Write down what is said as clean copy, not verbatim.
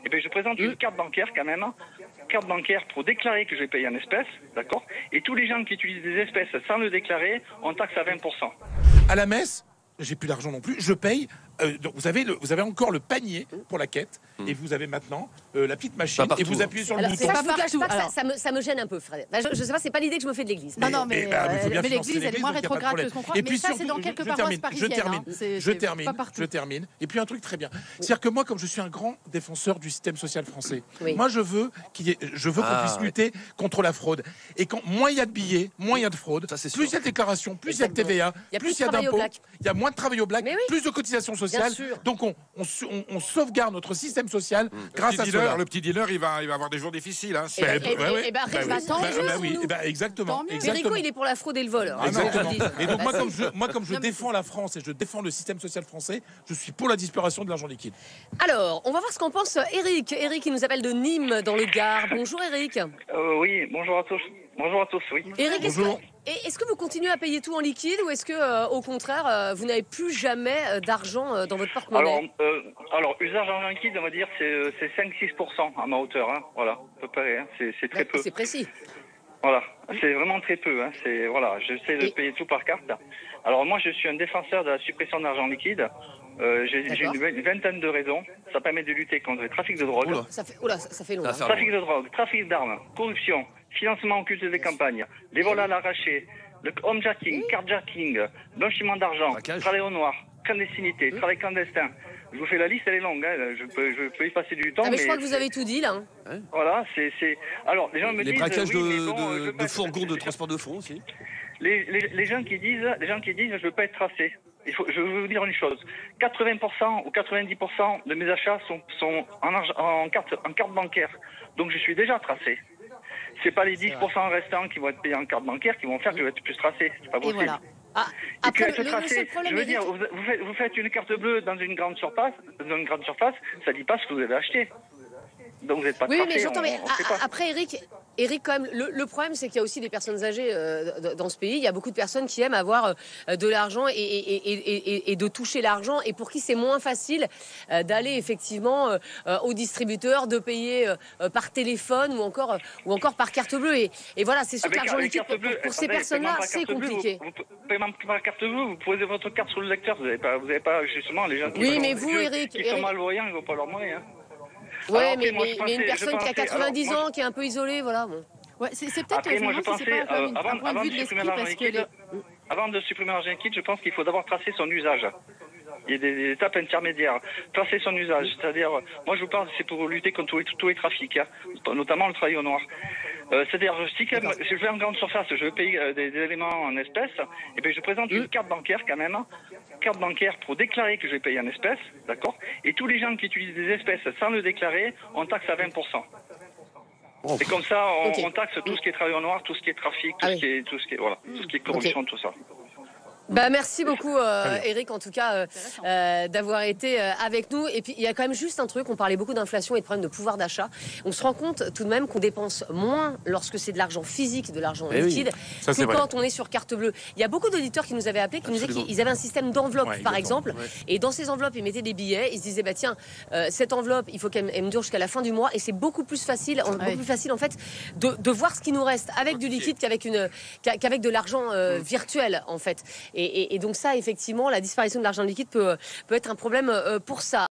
eh bien, je présente une carte bancaire quand même, carte bancaire pour déclarer que je vais payer en espèces, d'accord? Et tous les gens qui utilisent des espèces sans le déclarer, on taxe à 20%. À la messe, j'ai plus d'argent non plus, je paye. Donc vous avez encore le panier pour la quête et vous avez maintenant la petite machine et vous appuyez sur le bouton. Ça, je vous cache pas que ça me gêne un peu, Fred. Je sais pas, c'est pas l'idée que je me fais de l'église. Non, mais l'église, elle est moins rétrograde que ce qu'on croit. Et mais puis ça, c'est dans quelques paroisses parisiennes. Je termine. Et puis un truc très bien. C'est-à-dire que moi, comme je suis un grand défenseur du système social français, moi je veux qu'on puisse lutter contre la fraude. Et quand moins il y a de billets, moins il y a de fraude, plus il y a de déclarations, plus il y a de TVA, plus il y a d'impôts, il y a moins de travail au black, plus de cotisations sociales. Donc on sauvegarde notre système social grâce à cela. Le petit dealer, il va avoir des jours difficiles. Hein, exactement. Enrico, il est pour la fraude et le vol. Exactement. Et donc moi, comme je défends la France et je défends le système social français, je suis pour la disparition de l'argent liquide. Alors, on va voir ce qu'en pense Eric. Eric, il nous appelle de Nîmes, dans le Gard. Bonjour Eric. Oui, bonjour à tous. Bonjour à tous, oui. Eric, est-ce que vous continuez à payer tout en liquide ou est-ce que, au contraire, vous n'avez plus jamais d'argent dans votre porte-monnaie? Alors, usage en liquide, on va dire, c'est 5-6% à ma hauteur. Hein. Voilà, à peu près. Hein. C'est très peu. C'est précis. Voilà, c'est vraiment très peu. Hein. Voilà, j'essaie de payer tout par carte. Alors moi, je suis un défenseur de la suppression de l'argent liquide. J'ai une vingtaine de raisons. Ça permet de lutter contre le trafic de drogue. Ça fait long. Trafic de drogue, trafic d'armes, corruption, financement occulte des campagnes, les vols à l'arraché, le homejacking, carjacking, blanchiment d'argent, travail au noir, clandestinité, travail clandestin. Je vous fais la liste, elle est longue. Hein. Je peux y passer du temps. Mais je crois que vous avez tout dit là. Voilà, Alors, les gens me disent. Les braquages de fourgons de transport de fonds aussi. Les gens qui disent, je veux pas être tracé. Je veux vous dire une chose. 80% ou 90% de mes achats sont en carte bancaire. Donc je suis déjà tracé. C'est pas les 10% restants qui vont être payés en carte bancaire qui vont faire que je vais être plus tracé. C'est pas possible. Après, je veux dire, vous faites une carte bleue dans une grande surface, ça dit pas ce que vous avez acheté. Donc vous n'êtes pas tracé. Oui, mais j'entends. Mais après, Eric, quand même, le problème, c'est qu'il y a aussi des personnes âgées dans ce pays. Il y a beaucoup de personnes qui aiment avoir de l'argent et de toucher l'argent, et pour qui c'est moins facile d'aller effectivement au distributeur, de payer par téléphone ou encore par carte bleue. Et voilà, c'est sûr que l'argent liquide pour ces personnes-là, c'est compliqué. Vous payez par carte bleue, vous posez votre carte sur le lecteur. Vous n'avez pas justement les gens qui sont malvoyants, ils ne vont pas leur monnaie. Hein. Oui, mais une personne qui a 90 ans, qui est un peu isolée, voilà. Bon. Ouais, c'est peut-être un point de vue de l'esprit parce que avant de supprimer l'argent liquide, je pense qu'il faut d'abord tracer son usage. Il y a des étapes intermédiaires. Tracer son usage, c'est-à-dire, moi je vous parle, c'est pour lutter contre tous les trafics, hein, notamment le travail au noir. C'est-à-dire, si je vais en grande surface, je veux payer des éléments en espèces, et bien je présente une carte bancaire quand même, carte bancaire pour déclarer que je vais payer en espèces, d'accord? Et tous les gens qui utilisent des espèces sans le déclarer, on taxe à 20%. Et comme ça, on taxe tout ce qui est travail au noir, tout ce qui est trafic, tout ce qui est corruption, tout ça. Merci beaucoup Eric, en tout cas d'avoir été avec nous. Et puis il y a quand même juste un truc, on parlait beaucoup d'inflation et de problème de pouvoir d'achat. On se rend compte tout de même qu'on dépense moins lorsque c'est de l'argent physique, de l'argent liquide, que quand on est sur carte bleue. Il y a beaucoup d'auditeurs qui nous avaient appelés, qui nous disaient qu'ils avaient un système d'enveloppe par exemple, et dans ces enveloppes ils mettaient des billets, ils se disaient tiens, cette enveloppe il faut qu'elle me dure jusqu'à la fin du mois, et c'est beaucoup plus facile en fait de voir ce qui nous reste avec du liquide qu'avec de l'argent virtuel en fait. Et donc ça, effectivement, la disparition de l'argent liquide peut être un problème pour ça.